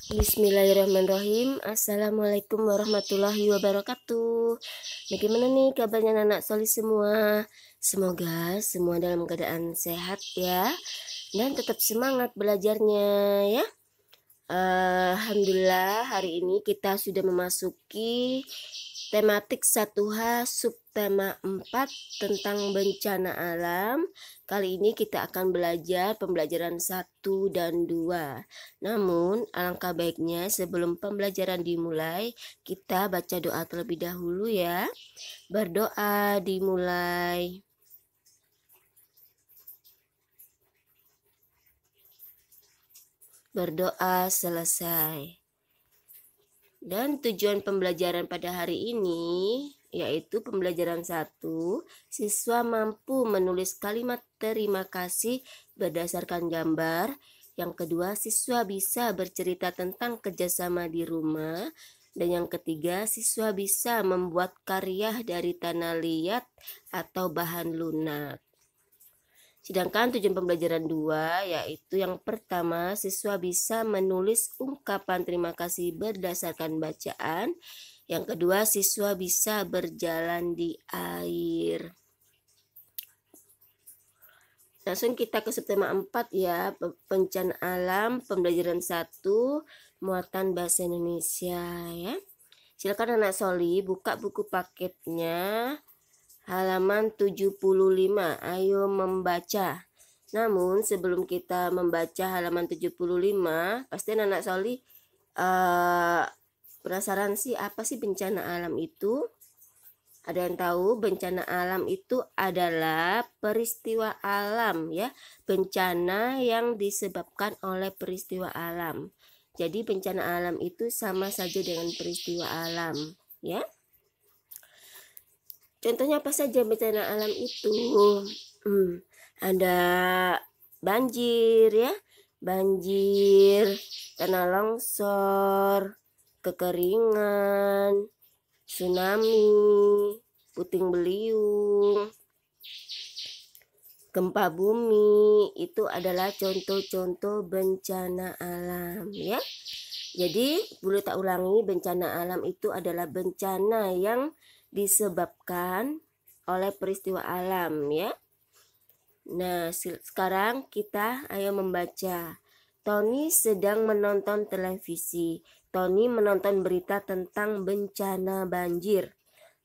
Bismillahirrahmanirrahim. Assalamualaikum warahmatullahi wabarakatuh. Bagaimana nih kabarnya anak solih semua? Semoga semua dalam keadaan sehat ya, dan tetap semangat belajarnya ya. Alhamdulillah hari ini kita sudah memasuki tematik 1H subtema 4 tentang bencana alam. Kali ini kita akan belajar pembelajaran 1 dan 2. Namun alangkah baiknya sebelum pembelajaran dimulai, kita baca doa terlebih dahulu ya. Berdoa dimulai. Berdoa selesai. Dan tujuan pembelajaran pada hari ini yaitu pembelajaran 1, siswa mampu menulis kalimat terima kasih berdasarkan gambar. Yang kedua, siswa bisa bercerita tentang kerjasama di rumah. Dan yang ketiga, siswa bisa membuat karya dari tanah liat atau bahan lunak. Sedangkan tujuan pembelajaran 2 yaitu yang pertama, siswa bisa menulis ungkapan terima kasih berdasarkan bacaan. Yang kedua, siswa bisa berjalan di air. Langsung kita ke subtema 4 ya, bencana alam, pembelajaran 1, muatan bahasa Indonesia ya. Silakan anak Soli buka buku paketnya. Halaman 75, ayo membaca. Namun sebelum kita membaca halaman 75, pasti anak Soli penasaran sih apa sih bencana alam itu? Ada yang tahu? Bencana alam itu adalah peristiwa alam ya, bencana yang disebabkan oleh peristiwa alam. Jadi bencana alam itu sama saja dengan peristiwa alam ya. Contohnya apa saja bencana alam itu? Ada banjir ya, banjir, tanah longsor, kekeringan, tsunami, puting beliung, gempa bumi. Itu adalah contoh-contoh bencana alam ya. Jadi boleh tak ulangi, bencana alam itu adalah bencana yang disebabkan oleh peristiwa alam ya. Nah, sekarang kita ayo membaca. Tony sedang menonton televisi. Tony menonton berita tentang bencana banjir.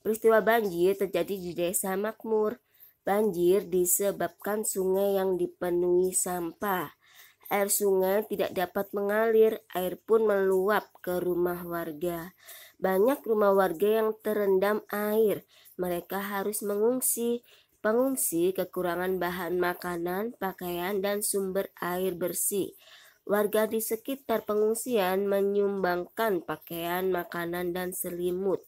Peristiwa banjir terjadi di desa makmur. Banjir disebabkan sungai yang dipenuhi sampah. Air sungai tidak dapat mengalir, air pun meluap ke rumah warga. Banyak rumah warga yang terendam air. Mereka harus mengungsi. Pengungsi kekurangan bahan makanan, pakaian, dan sumber air bersih. Warga di sekitar pengungsian menyumbangkan pakaian, makanan, dan selimut.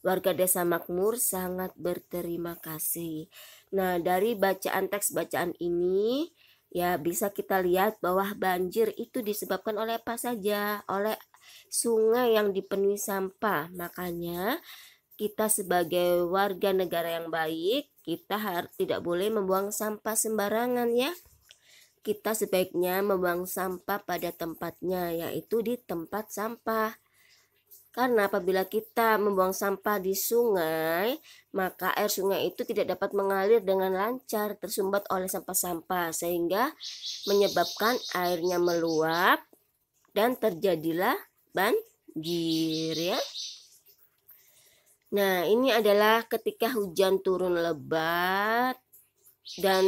Warga desa makmur sangat berterima kasih. Nah, dari bacaan teks bacaan ini ya bisa kita lihat bahwa banjir itu disebabkan oleh apa saja? Oleh sungai yang dipenuhi sampah. Makanya kita sebagai warga negara yang baik, kita tidak boleh membuang sampah sembarangan ya. Kita sebaiknya membuang sampah pada tempatnya, yaitu di tempat sampah. Karena apabila kita membuang sampah di sungai, maka air sungai itu tidak dapat mengalir dengan lancar, tersumbat oleh sampah-sampah, sehingga menyebabkan airnya meluap dan terjadilah banjir ya. Nah, ini adalah ketika hujan turun lebat dan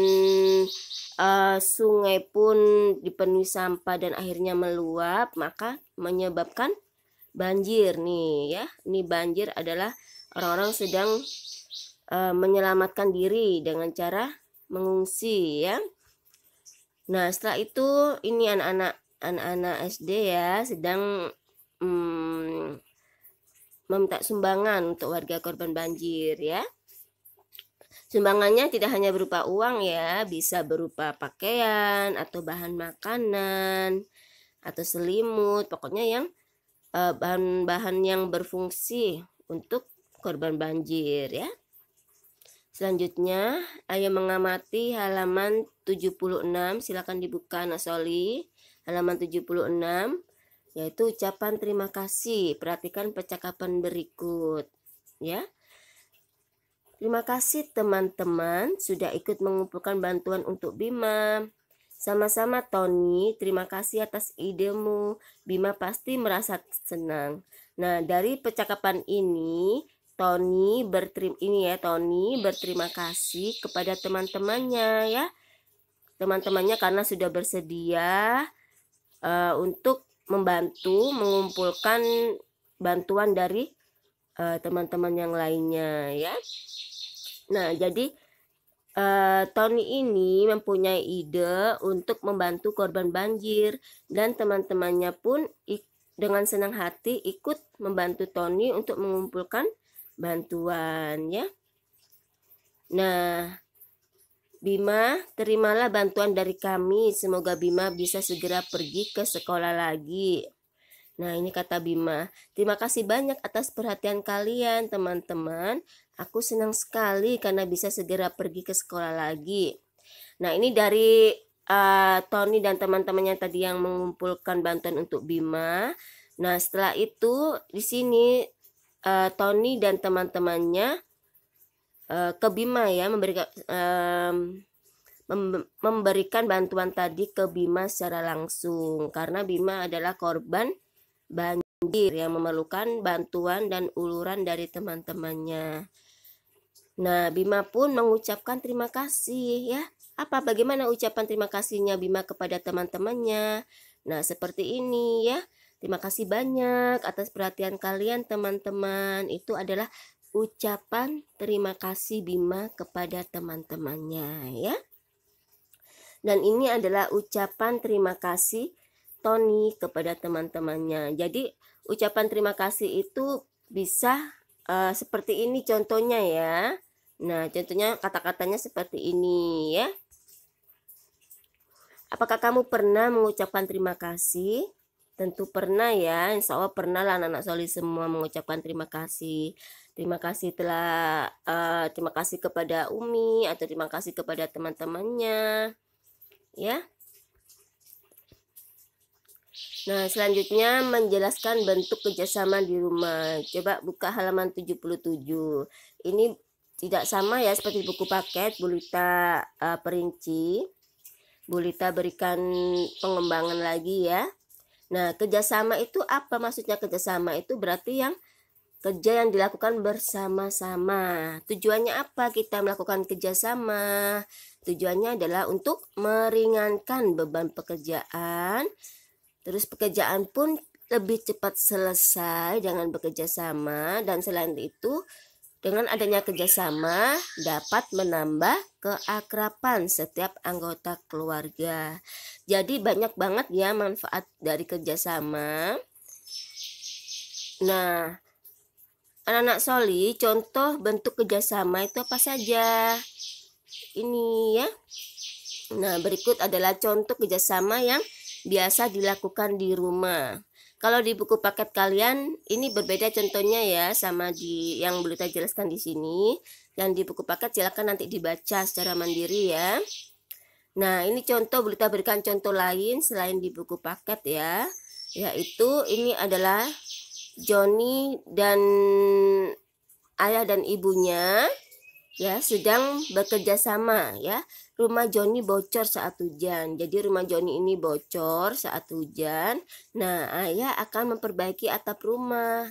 sungai pun dipenuhi sampah dan akhirnya meluap, maka menyebabkan banjir nih ya. Ini banjir adalah orang-orang sedang menyelamatkan diri dengan cara mengungsi ya. Nah, setelah itu ini anak-anak SD ya sedang meminta sumbangan untuk warga korban banjir ya. Sumbangannya tidak hanya berupa uang ya, bisa berupa pakaian atau bahan makanan atau selimut, pokoknya yang bahan-bahan yang berfungsi untuk korban banjir ya. Selanjutnya, ayo mengamati halaman 76, silakan dibuka anak Soli. Halaman 76. yaitu ucapan terima kasih. Perhatikan percakapan berikut, ya. Terima kasih teman-teman sudah ikut mengumpulkan bantuan untuk Bima. Sama-sama Tony, terima kasih atas idemu. Bima pasti merasa senang. Nah, dari percakapan ini, Tony berterima kasih kepada teman-temannya ya. Teman-temannya karena sudah bersedia untuk membantu mengumpulkan bantuan dari teman-teman yang lainnya ya. Nah, jadi Tony ini mempunyai ide untuk membantu korban banjir dan teman-temannya pun dengan senang hati ikut membantu Tony untuk mengumpulkan bantuan ya. Nah, Bima, terimalah bantuan dari kami. Semoga Bima bisa segera pergi ke sekolah lagi. Nah, ini kata Bima. Terima kasih banyak atas perhatian kalian, teman-teman. Aku senang sekali karena bisa segera pergi ke sekolah lagi. Nah, ini dari Tony dan teman-temannya tadi yang mengumpulkan bantuan untuk Bima. Nah, setelah itu di sini Tony dan teman-temannya ke Bima ya, memberikan bantuan tadi ke Bima secara langsung karena Bima adalah korban banjir yang memerlukan bantuan dan uluran dari teman-temannya. Nah, Bima pun mengucapkan terima kasih ya. Bagaimana ucapan terima kasihnya Bima kepada teman-temannya? Nah, seperti ini ya. Terima kasih banyak atas perhatian kalian teman-teman. Itu adalah ucapan terima kasih Bima kepada teman-temannya ya. Dan ini adalah ucapan terima kasih Tony kepada teman-temannya. Jadi ucapan terima kasih itu bisa seperti ini contohnya ya. Nah, contohnya kata-katanya seperti ini ya. Apakah kamu pernah mengucapkan terima kasih? Tentu pernah ya, insya Allah pernah lah anak-anak Soli semua mengucapkan terima kasih. Terima kasih terima kasih kepada Umi atau terima kasih kepada teman-temannya ya. Nah, selanjutnya menjelaskan bentuk kerjasama di rumah. Coba buka halaman 77. Ini tidak sama ya seperti buku paket, Bu Lita perinci. Bu Lita berikan pengembangan lagi ya. Nah, kerjasama itu apa maksudnya? Kerjasama itu berarti kerja yang dilakukan bersama-sama. Tujuannya apa kita melakukan kerjasama? Tujuannya adalah untuk meringankan beban pekerjaan. Terus pekerjaan pun lebih cepat selesai dengan bekerja sama, dan selain itu dengan adanya kerjasama dapat menambah keakraban setiap anggota keluarga. Jadi banyak banget ya manfaat dari kerjasama. Nah, anak-anak Soli, contoh bentuk kerjasama itu apa saja? Ini ya. Nah, berikut adalah contoh kerjasama yang biasa dilakukan di rumah. Kalau di buku paket kalian ini berbeda contohnya ya sama di yang belum saya jelaskan di sini. Yang di buku paket silakan nanti dibaca secara mandiri ya. Nah, ini contoh Bulita berikan contoh lain selain di buku paket ya. Yaitu ini adalah Joni dan ayah dan ibunya ya sedang bekerja sama ya. Rumah Joni bocor saat hujan. Jadi rumah Joni ini bocor saat hujan. Nah, ayah akan memperbaiki atap rumah.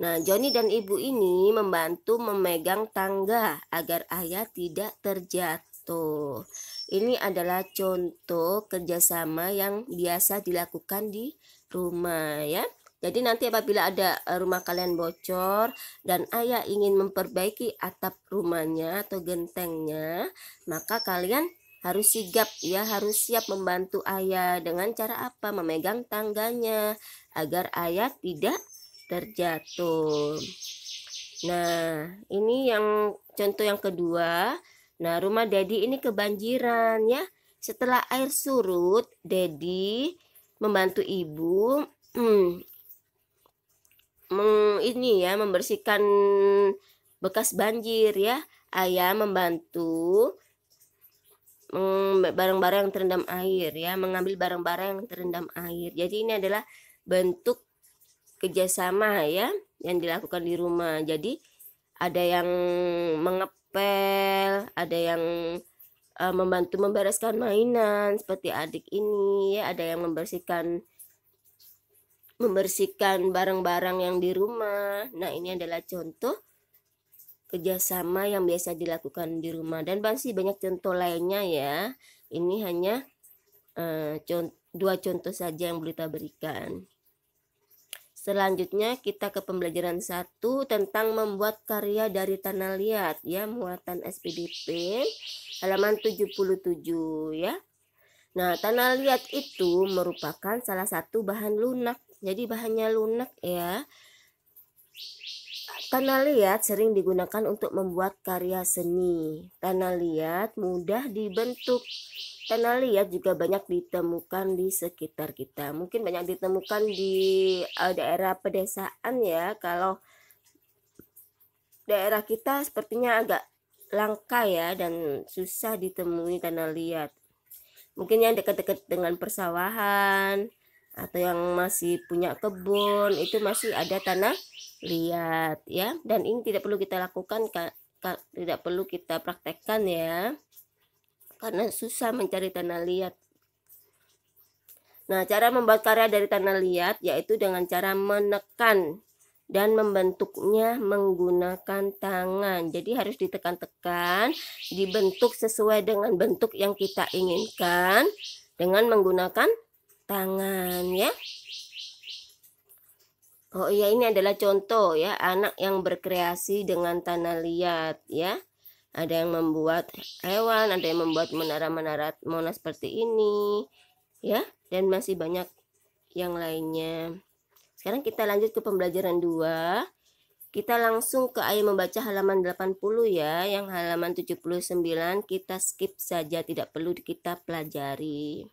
Nah, Joni dan ibu ini membantu memegang tangga agar ayah tidak terjatuh. Ini adalah contoh kerjasama yang biasa dilakukan di rumah ya. Jadi nanti apabila ada rumah kalian bocor dan ayah ingin memperbaiki atap rumahnya atau gentengnya, maka kalian harus sigap ya, harus siap membantu ayah dengan cara apa? Memegang tangganya agar ayah tidak terjatuh. Nah, ini yang contoh yang kedua. Nah, rumah Dedi ini kebanjiran ya. Setelah air surut, Dedi membantu ibu membersihkan bekas banjir ya. Ayah membantu barang-barang yang terendam air ya, mengambil barang-barang yang terendam air. Jadi ini adalah bentuk kerjasama ya yang dilakukan di rumah. Jadi ada yang mengepel, ada yang membantu membereskan mainan seperti adik ini ya, ada yang membersihkan barang-barang yang di rumah. Nah, ini adalah contoh kerjasama yang biasa dilakukan di rumah, dan masih banyak contoh lainnya ya. Ini hanya dua contoh saja yang kita berikan. Selanjutnya kita ke pembelajaran 1 tentang membuat karya dari tanah liat ya, muatan SPDP halaman 77 ya. Nah, tanah liat itu merupakan salah satu bahan lunak. Jadi bahannya lunak ya. Tanah liat sering digunakan untuk membuat karya seni. Tanah liat mudah dibentuk. Tanah liat juga banyak ditemukan di sekitar kita. Mungkin banyak ditemukan di daerah pedesaan ya. Kalau daerah kita sepertinya agak langka ya dan susah ditemui tanah liat. Mungkin yang dekat-dekat dengan persawahan atau yang masih punya kebun itu masih ada tanah liat ya. Dan ini tidak perlu kita lakukan, tidak perlu kita praktekkan ya, karena susah mencari tanah liat. Nah, cara membuat karya dari tanah liat yaitu dengan cara menekan dan membentuknya menggunakan tangan. Jadi harus ditekan-tekan, dibentuk sesuai dengan bentuk yang kita inginkan dengan menggunakan tangan ya. Oh iya, ini adalah contoh ya anak yang berkreasi dengan tanah liat ya. Ada yang membuat hewan, ada yang membuat menara-menara Monas seperti ini ya, dan masih banyak yang lainnya. Sekarang kita lanjut ke pembelajaran 2. Kita langsung ke ayat membaca halaman 80 ya. Yang halaman 79 kita skip saja, tidak perlu kita pelajari.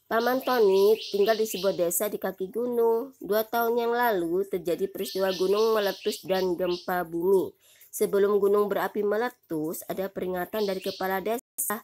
Paman Tony tinggal di sebuah desa di kaki gunung. 2 tahun yang lalu terjadi peristiwa gunung meletus dan gempa bumi. Sebelum gunung berapi meletus, ada peringatan dari kepala desa.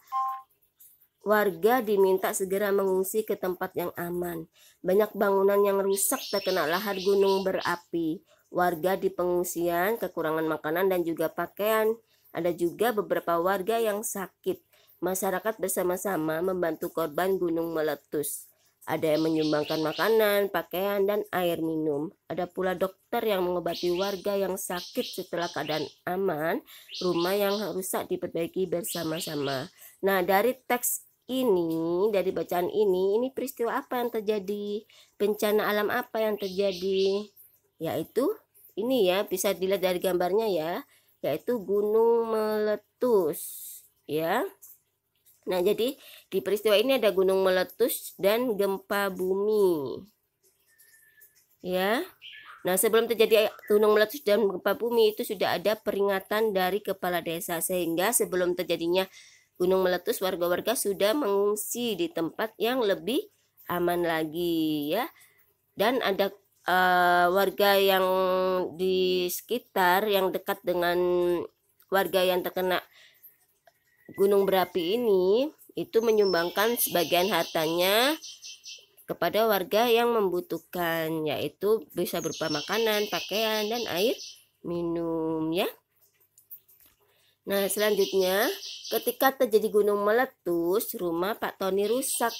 Warga diminta segera mengungsi ke tempat yang aman. Banyak bangunan yang rusak terkena lahar gunung berapi. Warga di pengungsian kekurangan makanan dan juga pakaian. Ada juga beberapa warga yang sakit. Masyarakat bersama-sama membantu korban gunung meletus. Ada yang menyumbangkan makanan, pakaian, dan air minum. Ada pula dokter yang mengobati warga yang sakit. Setelah keadaan aman, rumah yang rusak diperbaiki bersama-sama. Nah, dari teks ini, dari bacaan ini peristiwa apa yang terjadi? Bencana alam apa yang terjadi? Yaitu ini ya, bisa dilihat dari gambarnya ya, yaitu gunung meletus ya. Nah, jadi di peristiwa ini ada gunung meletus dan gempa bumi ya. Nah, sebelum terjadi gunung meletus dan gempa bumi itu sudah ada peringatan dari kepala desa, sehingga sebelum terjadinya gunung meletus warga-warga sudah mengungsi di tempat yang lebih aman lagi ya. Dan ada warga yang di sekitar yang dekat dengan warga yang terkena gunung berapi ini itu menyumbangkan sebagian hartanya kepada warga yang membutuhkan, yaitu bisa berupa makanan, pakaian, dan air minum ya. Nah, selanjutnya ketika terjadi gunung meletus, rumah Pak Tony rusak.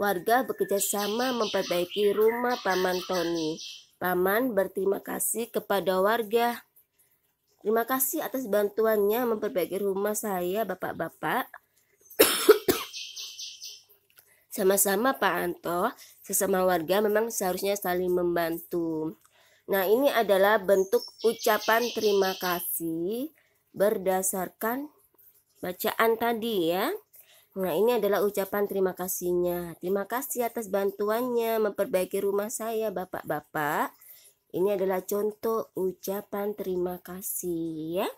Warga bekerja sama memperbaiki rumah Paman Tony. Paman berterima kasih kepada warga. Terima kasih atas bantuannya memperbaiki rumah saya, bapak-bapak. Sama-sama Pak Anto, sesama warga memang seharusnya saling membantu. Nah, ini adalah bentuk ucapan terima kasih berdasarkan bacaan tadi ya. Nah, ini adalah ucapan terima kasihnya. Terima kasih atas bantuannya memperbaiki rumah saya, bapak-bapak. Ini adalah contoh ucapan terima kasih ya.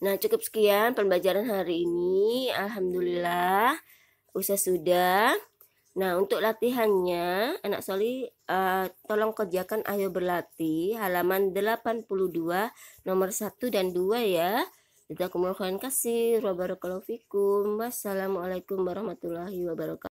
Nah, cukup sekian pembelajaran hari ini. Alhamdulillah sudah. Nah, untuk latihannya anak Soli tolong kerjakan ayo berlatih halaman 82 nomor 1 dan 2 ya. Jazakumullah khairan katsir wa barakallahu fikum. Wassalamualaikum warahmatullahi wabarakatuh.